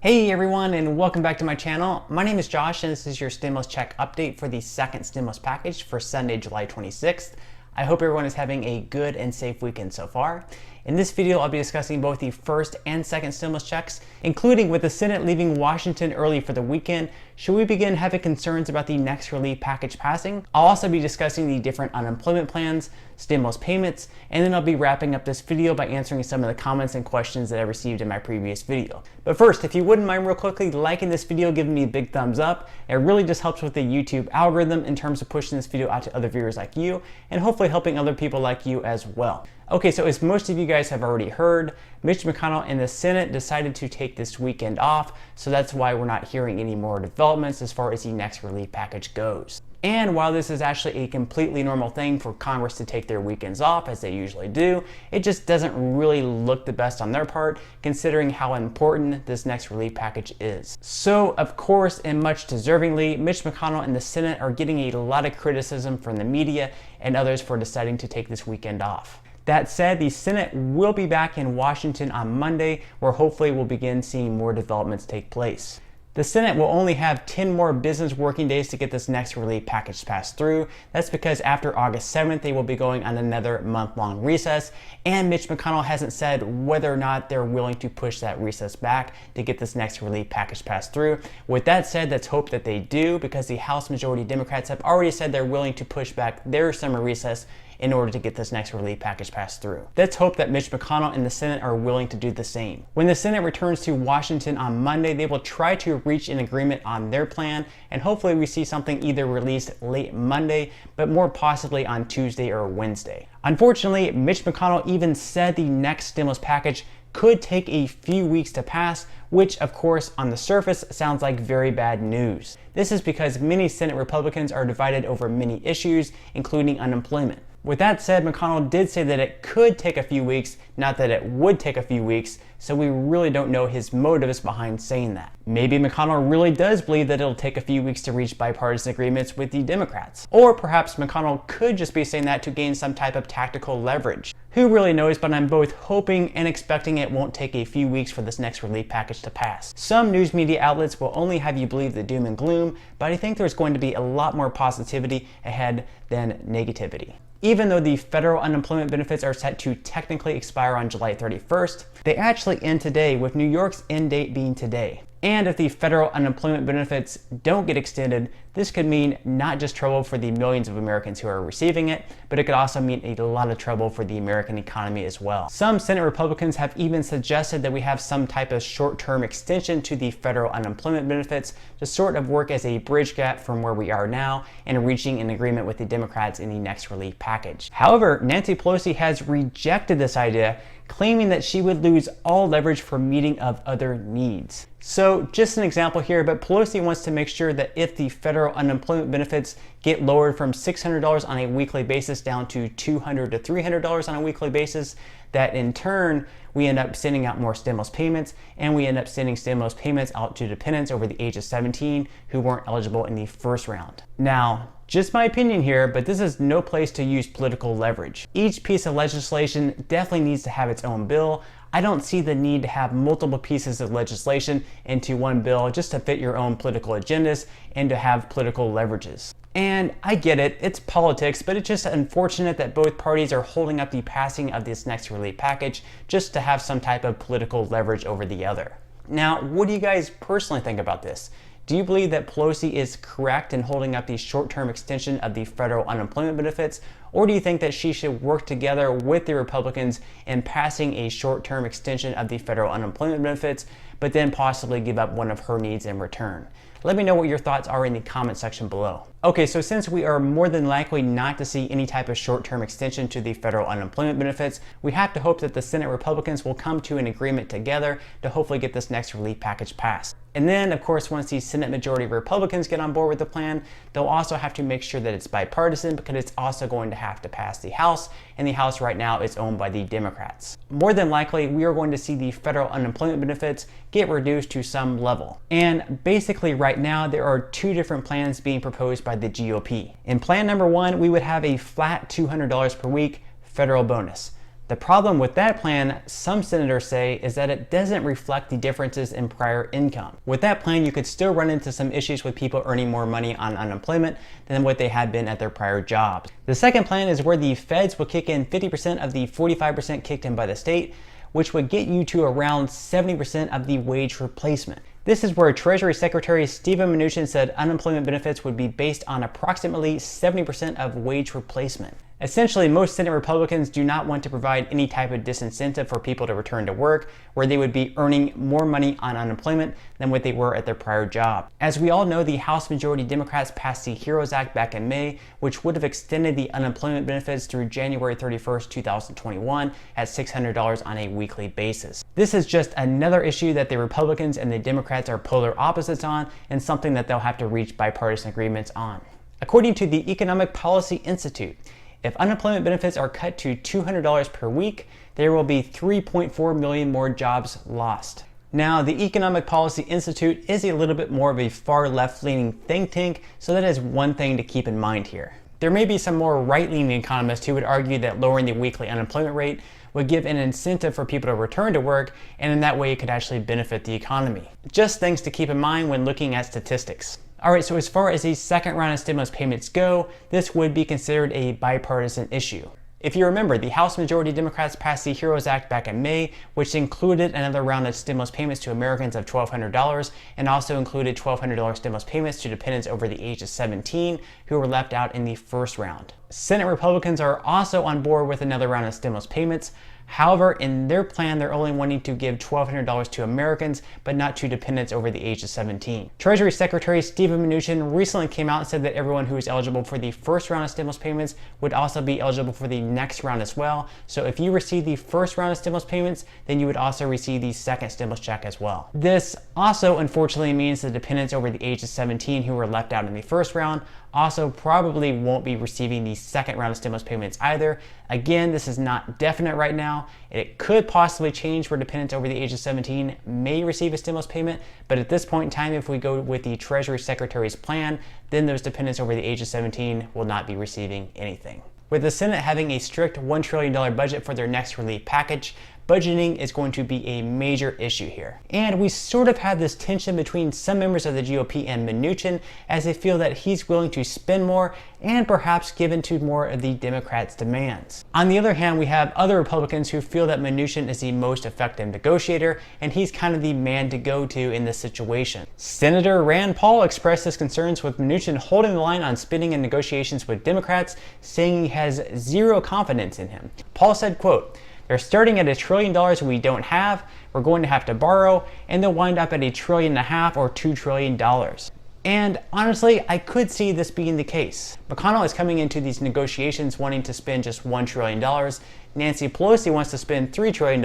Hey everyone, and welcome back to my channel. My name is Josh and this is your stimulus check update for the second stimulus package for Sunday, July 26th. I hope everyone is having a good and safe weekend so far. In this video, I'll be discussing both the first and second stimulus checks, including with the Senate leaving Washington early for the weekend, should we begin having concerns about the next relief package passing? I'll also be discussing the different unemployment plans, stimulus payments, and then I'll be wrapping up this video by answering some of the comments and questions that I received in my previous video. But first, if you wouldn't mind real quickly liking this video, giving me a big thumbs up. It really just helps with the YouTube algorithm in terms of pushing this video out to other viewers like you, and hopefully helping other people like you as well. Okay, so as most of you guys have already heard, Mitch McConnell and the Senate decided to take this weekend off, so that's why we're not hearing any more developments as far as the next relief package goes. And while this is actually a completely normal thing for Congress to take their weekends off, as they usually do, it just doesn't really look the best on their part, considering how important this next relief package is. So, of course, and much deservingly, Mitch McConnell and the Senate are getting a lot of criticism from the media and others for deciding to take this weekend off. That said, the Senate will be back in Washington on Monday, where hopefully we'll begin seeing more developments take place. The Senate will only have 10 more business working days to get this next relief package passed through. That's because after August 7th, they will be going on another month-long recess, and Mitch McConnell hasn't said whether or not they're willing to push that recess back to get this next relief package passed through. With that said, let's hope that they do, because the House Majority Democrats have already said they're willing to push back their summer recess in order to get this next relief package passed through. Let's hope that Mitch McConnell and the Senate are willing to do the same. When the Senate returns to Washington on Monday, they will try to reach an agreement on their plan, and hopefully we see something either released late Monday, but more possibly on Tuesday or Wednesday. Unfortunately, Mitch McConnell even said the next stimulus package could take a few weeks to pass, which of course on the surface sounds like very bad news. This is because many Senate Republicans are divided over many issues, including unemployment. With that said, McConnell did say that it could take a few weeks, not that it would take a few weeks, so we really don't know his motives behind saying that. Maybe McConnell really does believe that it'll take a few weeks to reach bipartisan agreements with the Democrats. Or perhaps McConnell could just be saying that to gain some type of tactical leverage. Who really knows, but I'm both hoping and expecting it won't take a few weeks for this next relief package to pass. Some news media outlets will only have you believe the doom and gloom, but I think there's going to be a lot more positivity ahead than negativity. Even though the federal unemployment benefits are set to technically expire on July 31st, they actually end today, with New York's end date being today. And if the federal unemployment benefits don't get extended, this could mean not just trouble for the millions of Americans who are receiving it, but it could also mean a lot of trouble for the American economy as well. Some Senate Republicans have even suggested that we have some type of short-term extension to the federal unemployment benefits to sort of work as a bridge gap from where we are now and reaching an agreement with the Democrats in the next relief package. However, Nancy Pelosi has rejected this idea, claiming that she would lose all leverage for meeting of other needs. So just an example here, but Pelosi wants to make sure that if the federal unemployment benefits get lowered from $600 on a weekly basis down to $200 to $300 on a weekly basis, that in turn we end up sending out more stimulus payments, and we end up sending stimulus payments out to dependents over the age of 17 who weren't eligible in the first round. Now, just my opinion here, but this is no place to use political leverage. Each piece of legislation definitely needs to have its own bill. I don't see the need to have multiple pieces of legislation into one bill just to fit your own political agendas and to have political leverages. And I get it, it's politics, but it's just unfortunate that both parties are holding up the passing of this next relief package just to have some type of political leverage over the other. Now, what do you guys personally think about this? Do you believe that Pelosi is correct in holding up the short-term extension of the federal unemployment benefits, or do you think that she should work together with the Republicans in passing a short-term extension of the federal unemployment benefits, but then possibly give up one of her needs in return? Let me know what your thoughts are in the comment section below. Okay, so since we are more than likely not to see any type of short-term extension to the federal unemployment benefits, we have to hope that the Senate Republicans will come to an agreement together to hopefully get this next relief package passed. And then, of course, once the Senate majority of Republicans get on board with the plan, they'll also have to make sure that it's bipartisan, because it's also going to have to pass the House, and the House right now is owned by the Democrats. More than likely, we are going to see the federal unemployment benefits get reduced to some level. And basically right now, there are two different plans being proposed by the GOP. In plan number one, we would have a flat $200 per week federal bonus. The problem with that plan, some senators say, is that it doesn't reflect the differences in prior income. With that plan, you could still run into some issues with people earning more money on unemployment than what they had been at their prior jobs. The second plan is where the feds will kick in 50% of the 45% kicked in by the state, which would get you to around 70% of the wage replacement. This is where Treasury Secretary Steven Mnuchin said unemployment benefits would be based on approximately 70% of wage replacement. Essentially, most Senate Republicans do not want to provide any type of disincentive for people to return to work, where they would be earning more money on unemployment than what they were at their prior job. As we all know, the House Majority Democrats passed the HEROES Act back in May, which would have extended the unemployment benefits through January 31st, 2021 at $600 on a weekly basis. This is just another issue that the Republicans and the Democrats are polar opposites on, and something that they'll have to reach bipartisan agreements on. According to the Economic Policy Institute, if unemployment benefits are cut to $200 per week, there will be 3.4 million more jobs lost. Now, the Economic Policy Institute is a little bit more of a far left-leaning think tank, so that is one thing to keep in mind here. There may be some more right-leaning economists who would argue that lowering the weekly unemployment rate would give an incentive for people to return to work, and in that way it could actually benefit the economy. Just things to keep in mind when looking at statistics. Alright, so as far as the second round of stimulus payments go, this would be considered a bipartisan issue. If you remember, the House Majority Democrats passed the HEROES Act back in May, which included another round of stimulus payments to Americans of $1,200 and also included $1,200 stimulus payments to dependents over the age of 17 who were left out in the first round. Senate Republicans are also on board with another round of stimulus payments. However, in their plan, they're only wanting to give $1,200 to Americans, but not to dependents over the age of 17. Treasury Secretary Steven Mnuchin recently came out and said that everyone who is eligible for the first round of stimulus payments would also be eligible for the next round as well. So if you receive the first round of stimulus payments, then you would also receive the second stimulus check as well. This also unfortunately means the dependents over the age of 17 who were left out in the first round also probably won't be receiving the second round of stimulus payments either. Again, this is not definite right now. It could possibly change where dependents over the age of 17 may receive a stimulus payment, but at this point in time, if we go with the Treasury Secretary's plan, then those dependents over the age of 17 will not be receiving anything. With the Senate having a strict $1 trillion budget for their next relief package, budgeting is going to be a major issue here. And we sort of have this tension between some members of the GOP and Mnuchin, as they feel that he's willing to spend more and perhaps give in to more of the Democrats' demands. On the other hand, we have other Republicans who feel that Mnuchin is the most effective negotiator, and he's kind of the man to go to in this situation. Senator Rand Paul expressed his concerns with Mnuchin holding the line on spending in negotiations with Democrats, saying he has zero confidence in him. Paul said, quote, "They're starting at $1 trillion we don't have, we're going to have to borrow, and they'll wind up at $1.5 trillion or $2 trillion. And honestly, I could see this being the case. McConnell is coming into these negotiations wanting to spend just $1 trillion. Nancy Pelosi wants to spend $3 trillion,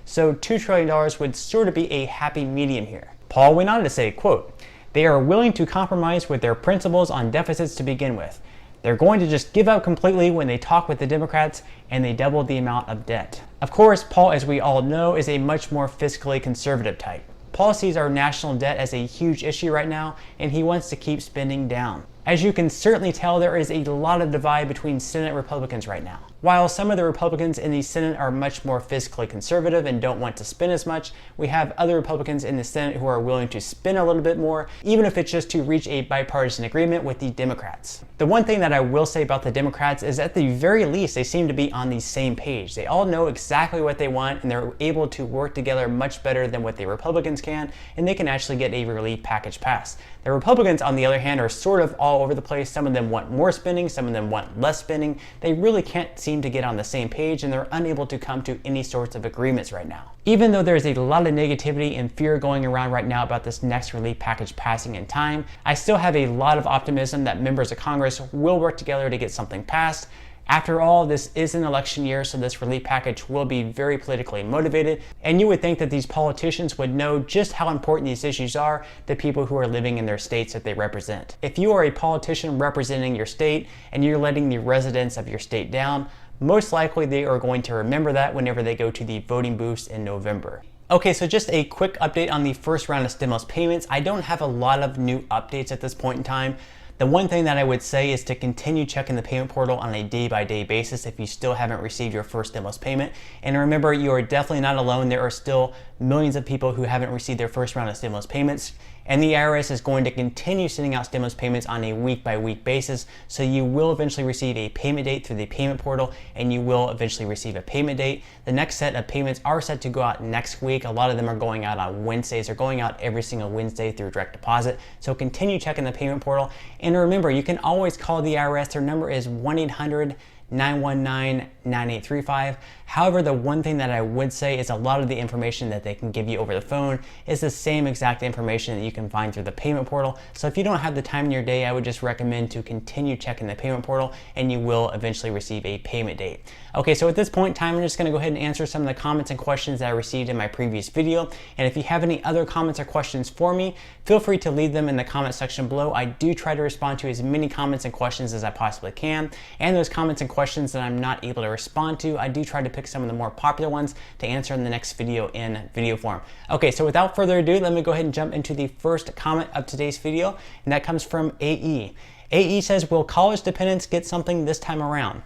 so $2 trillion would sort of be a happy medium here." Paul went on to say, quote, "They are willing to compromise with their principles on deficits to begin with. They're going to just give up completely when they talk with the Democrats and they double the amount of debt." Of course, Paul, as we all know, is a much more fiscally conservative type. Paul sees our national debt as a huge issue right now, and he wants to keep spending down. As you can certainly tell, there is a lot of divide between Senate Republicans right now. While some of the Republicans in the Senate are much more fiscally conservative and don't want to spend as much, we have other Republicans in the Senate who are willing to spend a little bit more, even if it's just to reach a bipartisan agreement with the Democrats. The one thing that I will say about the Democrats is at the very least, they seem to be on the same page. They all know exactly what they want, and they're able to work together much better than what the Republicans can, and they can actually get a relief package passed. The Republicans, on the other hand, are sort of all over the place. Some of them want more spending, some of them want less spending. They really can't seem to get on the same page, and they're unable to come to any sorts of agreements right now. Even though there's a lot of negativity and fear going around right now about this next relief package passing in time, I still have a lot of optimism that members of Congress will work together to get something passed. After all, this is an election year, so this relief package will be very politically motivated, and you would think that these politicians would know just how important these issues are to people who are living in their states that they represent. If you are a politician representing your state and you're letting the residents of your state down, most likely they are going to remember that whenever they go to the voting booths in November. Okay, so just a quick update on the first round of stimulus payments. I don't have a lot of new updates at this point in time. The one thing that I would say is to continue checking the payment portal on a day-by-day basis if you still haven't received your first stimulus payment. And remember, you are definitely not alone. There are still millions of people who haven't received their first round of stimulus payments. And the IRS is going to continue sending out stimulus payments on a week-by-week basis. So you will eventually receive a payment date through the payment portal, and you will eventually receive a payment date. The next set of payments are set to go out next week. A lot of them are going out on Wednesdays. They're going out every single Wednesday through direct deposit. So continue checking the payment portal. And remember, you can always call the IRS. Their number is 1-800-919-9835. However, the one thing that I would say is a lot of the information that they can give you over the phone is the same exact information that you can find through the payment portal. So if you don't have the time in your day, I would just recommend to continue checking the payment portal, and you will eventually receive a payment date. Okay, so at this point in time, I'm just going to go ahead and answer some of the comments and questions that I received in my previous video. And if you have any other comments or questions for me, feel free to leave them in the comment section below. I do try to respond to as many comments and questions as I possibly can. And those comments and questions that I'm not able to respond to, I do try to pick some of the more popular ones to answer in the next video in video form. Okay, so without further ado, let me go ahead and jump into the first comment of today's video, and that comes from AE. AE says, will college dependents get something this time around?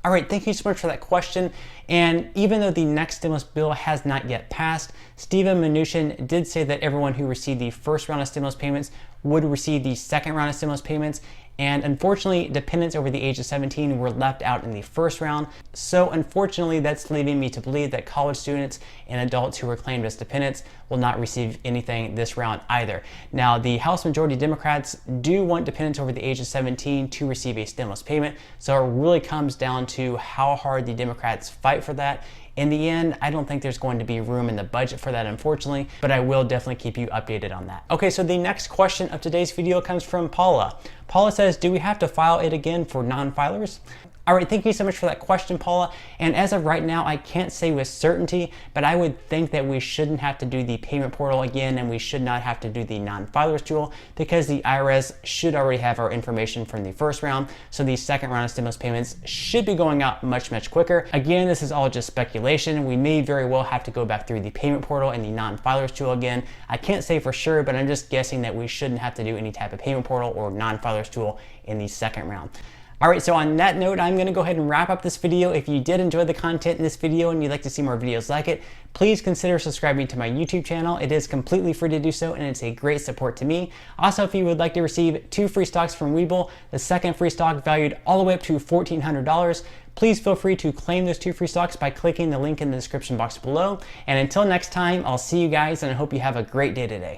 All right, thank you so much for that question. And even though the next stimulus bill has not yet passed, Steven Mnuchin did say that everyone who received the first round of stimulus payments would receive the second round of stimulus payments. And unfortunately, dependents over the age of 17 were left out in the first round. So unfortunately, that's leading me to believe that college students and adults who were claimed as dependents will not receive anything this round either. Now, the House Majority Democrats do want dependents over the age of 17 to receive a stimulus payment. So it really comes down to how hard the Democrats fight for that. In the end, I don't think there's going to be room in the budget for that, unfortunately, but I will definitely keep you updated on that. Okay, so the next question of today's video comes from Paula. Paula says, do we have to file it again for non-filers? All right, thank you so much for that question, Paula. And as of right now, I can't say with certainty, but I would think that we shouldn't have to do the payment portal again, and we should not have to do the non-filers tool, because the IRS should already have our information from the first round. So the second round of stimulus payments should be going out much, much quicker. Again, this is all just speculation. We may very well have to go back through the payment portal and the non-filers tool again. I can't say for sure, but I'm just guessing that we shouldn't have to do any type of payment portal or non-filers tool in the second round. All right, so on that note, I'm gonna go ahead and wrap up this video. If you did enjoy the content in this video and you'd like to see more videos like it, please consider subscribing to my YouTube channel. It is completely free to do so, and it's a great support to me. Also, if you would like to receive 2 free stocks from Webull, the second free stock valued all the way up to $1,400, please feel free to claim those 2 free stocks by clicking the link in the description box below. And until next time, I'll see you guys, and I hope you have a great day today.